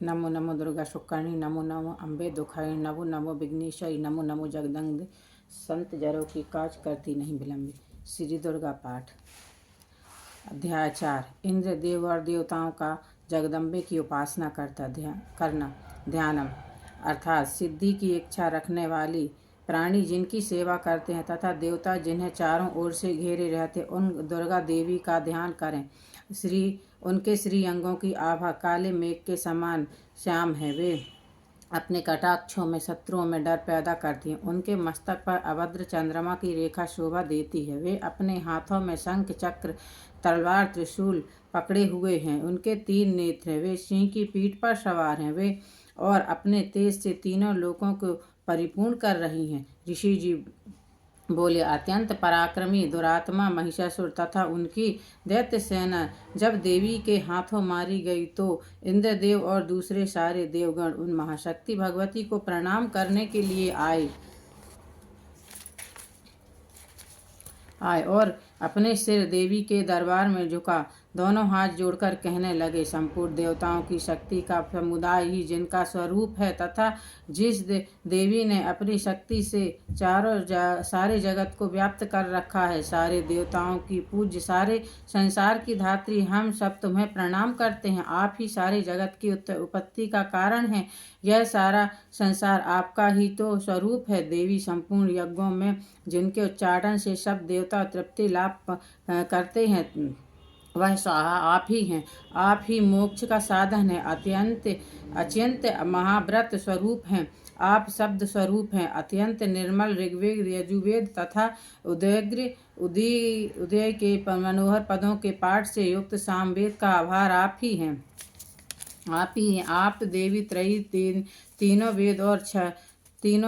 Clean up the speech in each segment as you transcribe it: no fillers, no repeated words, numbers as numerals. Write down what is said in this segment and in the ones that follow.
नमो नमो दुर्गा शुक्राणी, नमो नमो अम्बे दुखाई, नमो नमो विघ्नेश्वरी, नमो नमो जगदम्बे। संत जरों की काज करती नहीं विलंबी। श्री दुर्गा पाठ। अध्याय 4। इंद्र देव और देवताओं का जगदम्बे की उपासना करना। ध्यानम अर्थात सिद्धि की इच्छा रखने वाली प्राणी जिनकी सेवा करते हैं तथा देवता जिन्हें चारों ओर से घेरे रहते, उन दुर्गा देवी का ध्यान करें। उनके श्री अंगों की आभा काले मेघ के समान श्याम है। वे अपने कटाक्षों में शत्रुओं में डर पैदा करती हैं। उनके मस्तक पर अभद्र चंद्रमा की रेखा शोभा देती है। वे अपने हाथों में शंख चक्र तलवार त्रिशूल पकड़े हुए हैं। उनके 3 नेत्र हैं। वे सिंह की पीठ पर सवार हैं। वे और अपने तेज से तीनों लोकों को परिपूर्ण कर रही हैं। ऋषि जी बोले, अत्यंत पराक्रमी दुरात्मा महिषासुर तथा उनकी दैत्य सेना जब देवी के हाथों मारी गई तो इंद्रदेव और दूसरे सारे देवगण उन महाशक्ति भगवती को प्रणाम करने के लिए आए और अपने सिर देवी के दरबार में झुका दोनों हाथ जोड़कर कहने लगे, संपूर्ण देवताओं की शक्ति का समुदाय ही जिनका स्वरूप है तथा जिस देवी ने अपनी शक्ति से सारे जगत को व्याप्त कर रखा है, सारे देवताओं की पूज्य, सारे संसार की धात्री, हम सब तुम्हें प्रणाम करते हैं। आप ही सारे जगत की उत्पत्ति का कारण है। यह सारा संसार आपका ही तो स्वरूप है। देवी, संपूर्ण यज्ञों में जिनके उच्चारण से सब देवता तृप्ति लाभ करते हैं, वह स्वाहा आप ही हैं। आप ही मोक्ष का साधन है। अत्यंत महाव्रत स्वरूप हैं। आप शब्द स्वरूप हैं। अत्यंत निर्मल ऋग्वेद, यजुर्वेद तथा उदय के मनोहर पदों के पाठ से युक्त सामवेद का आभार आप ही हैं। आप ही हैं। आप देवी त्रयी तीनों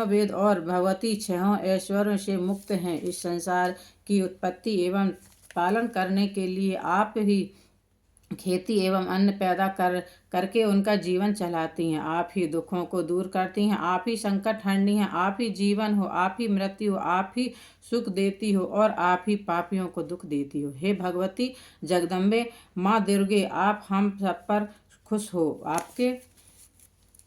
वेद और भगवती 6 ऐश्वर्यों से मुक्त हैं। इस संसार की उत्पत्ति एवं पालन करने के लिए आप ही खेती एवं अन्न पैदा करके उनका जीवन चलाती हैं। आप ही दुखों को दूर करती हैं। आप ही संकट हरनी हैं। आप ही जीवन हो, आप ही मृत्यु हो, आप ही सुख देती हो और आप ही पापियों को दुख देती हो। हे भगवती जगदम्बे माँ दुर्गे, आप हम सब पर खुश हो। आपके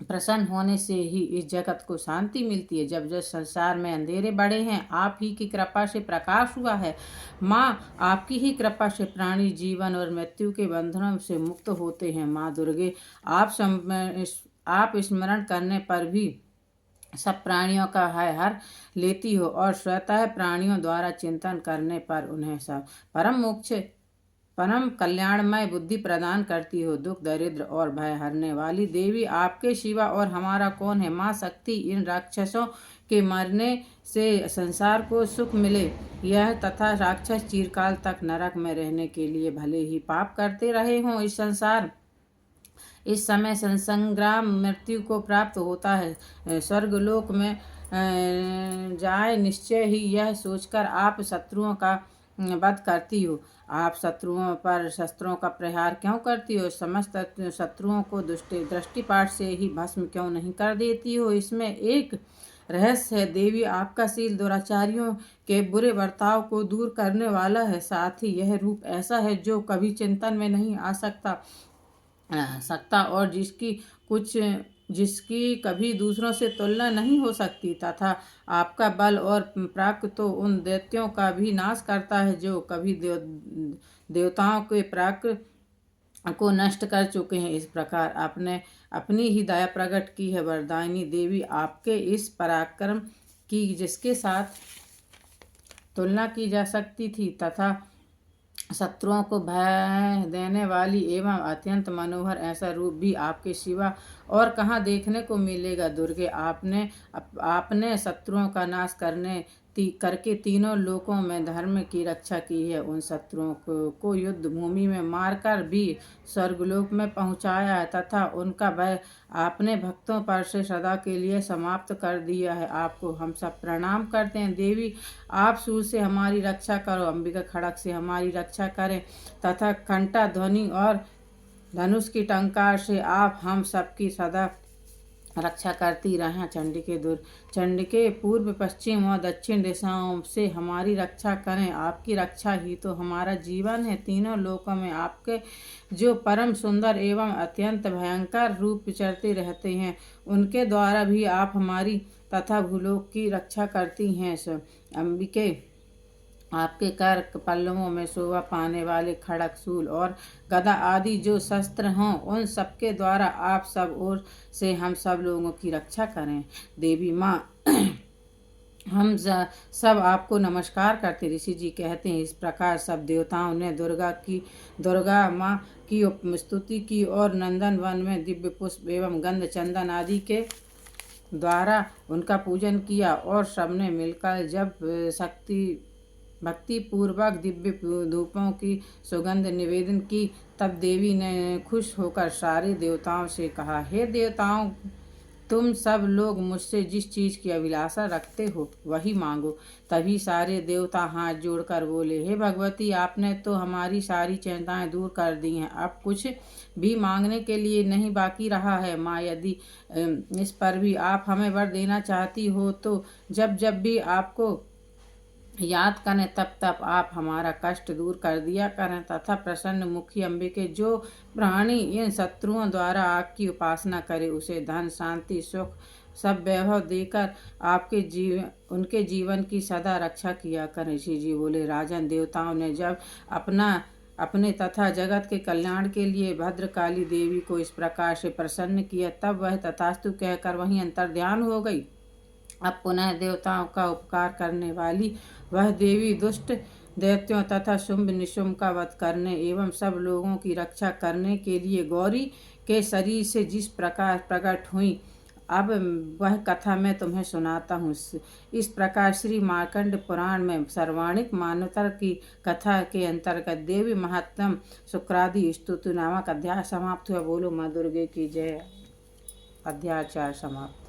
प्रसन्न होने से ही इस जगत को शांति मिलती है। जब जब संसार में अंधेरे बढ़े हैं, आप ही की कृपा से प्रकाश हुआ है। माँ, आपकी ही कृपा से प्राणी जीवन और मृत्यु के बंधनों से मुक्त होते हैं। माँ दुर्गे, आप स्मरण करने पर भी सब प्राणियों का हर लेती हो और स्वतः प्राणियों द्वारा चिंतन करने पर उन्हें सब परम कल्याणमय बुद्धि प्रदान करती हो। दुख दरिद्र और भय हरने वाली देवी, आपके सिवा और हमारा कौन है। माँ शक्ति, इन राक्षसों के मरने से संसार को सुख मिले यह तथा राक्षस चिरकाल तक नरक में रहने के लिए भले ही पाप करते रहे हों। इस समय संग्राम मृत्यु को प्राप्त होता है। स्वर्गलोक में जाए निश्चय ही, यह सोचकर आप शत्रुओं का वध करती हो। आप शत्रुओं पर शस्त्रों का प्रहार क्यों करती हो। समस्त शत्रुओं को दृष्टिपात से ही भस्म क्यों नहीं कर देती हो। इसमें एक रहस्य है। देवी, आपका शील दुराचारियों के बुरे बर्ताव को दूर करने वाला है। साथ ही यह रूप ऐसा है जो कभी चिंतन में नहीं आ सकता और जिसकी कभी दूसरों से तुलना नहीं हो सकती तथा आपका बल और पराक्रम तो उन दैत्यों का भी नाश करता है जो कभी देवताओं के पराक्रम को नष्ट कर चुके हैं। इस प्रकार आपने अपनी ही दया प्रकट की है। वरदायिनी देवी, आपके इस पराक्रम की जिसके साथ तुलना की जा सकती थी तथा शत्रुओं को भय देने वाली एवं अत्यंत मनोहर ऐसा रूप भी आपके सिवा और कहाँ देखने को मिलेगा। दुर्गे, आपने शत्रुओं का नाश करके तीनों लोकों में धर्म की रक्षा की है। उन शत्रुओं को युद्ध भूमि में मारकर भी स्वर्गलोक में पहुंचाया है तथा उनका भय आपने भक्तों पर से सदा के लिए समाप्त कर दिया है। आपको हम सब प्रणाम करते हैं। देवी, आप सूर से हमारी रक्षा करो, अंबिका खड़ग से हमारी रक्षा करें तथा घंटा ध्वनि और धनुष की टंकार से आप हम सबकी सदा रक्षा करती रहें। चंडिके पूर्व पश्चिम और दक्षिण दिशाओं से हमारी रक्षा करें। आपकी रक्षा ही तो हमारा जीवन है। तीनों लोकों में आपके जो परम सुंदर एवं अत्यंत भयंकर रूप विचरते रहते हैं, उनके द्वारा भी आप हमारी तथा भूलोक की रक्षा करती हैं। अंबिके, आपके कर पल्लवों में शोभा पाने वाले खड़ग, शूल और गदा आदि जो शस्त्र हों, उन सबके द्वारा आप सब ओर से हम सब लोगों की रक्षा करें। देवी माँ, हम सब आपको नमस्कार करते। ऋषि जी कहते हैं, इस प्रकार सब देवताओं ने दुर्गा माँ की स्तुति की और नंदन वन में दिव्य पुष्प एवं गंध चंदन आदि के द्वारा उनका पूजन किया और सबने मिलकर जब भक्ति पूर्वक दिव्य धूपों की सुगंध निवेदन की, तब देवी ने खुश होकर सारे देवताओं से कहा, हे देवताओं, तुम सब लोग मुझसे जिस चीज की अभिलाषा रखते हो वही मांगो। तभी सारे देवता हाथ जोड़कर बोले, हे भगवती, आपने तो हमारी सारी चिंताएं दूर कर दी हैं। अब कुछ भी मांगने के लिए नहीं बाकी रहा है। माँ, यदि इस पर भी आप हमें वर देना चाहती हो तो जब जब भी आपको याद करें तब तब आप हमारा कष्ट दूर कर दिया करें तथा प्रसन्न मुखी अंबिके, जो प्राणी इन शत्रुओं द्वारा आपकी उपासना करे, उसे धन, शांति, सुख, सब वैभव देकर उनके जीवन की सदा रक्षा किया करें। ऋषि जी बोले, राजन, देवताओं ने जब अपने तथा जगत के कल्याण के लिए भद्रकाली देवी को इस प्रकार से प्रसन्न किया, तब वह तथास्तु कहकर वहीं अंतर्ध्यान हो गई। अब पुनः देवताओं का उपकार करने वाली वह देवी दुष्ट दैत्यों तथा शुंभ निशुंभ का वध करने एवं सब लोगों की रक्षा करने के लिए गौरी के शरीर से जिस प्रकार प्रकट हुई, अब वह कथा मैं तुम्हें सुनाता हूँ। इस प्रकार श्री मार्कंड पुराण में सर्वाणिक मान्यता की कथा के अंतर्गत देवी महात्म शुक्रादि स्तुति नामक अध्याय समाप्त हुआ। बोलो माँ दुर्गे की जय। अध्याय 4 समाप्त।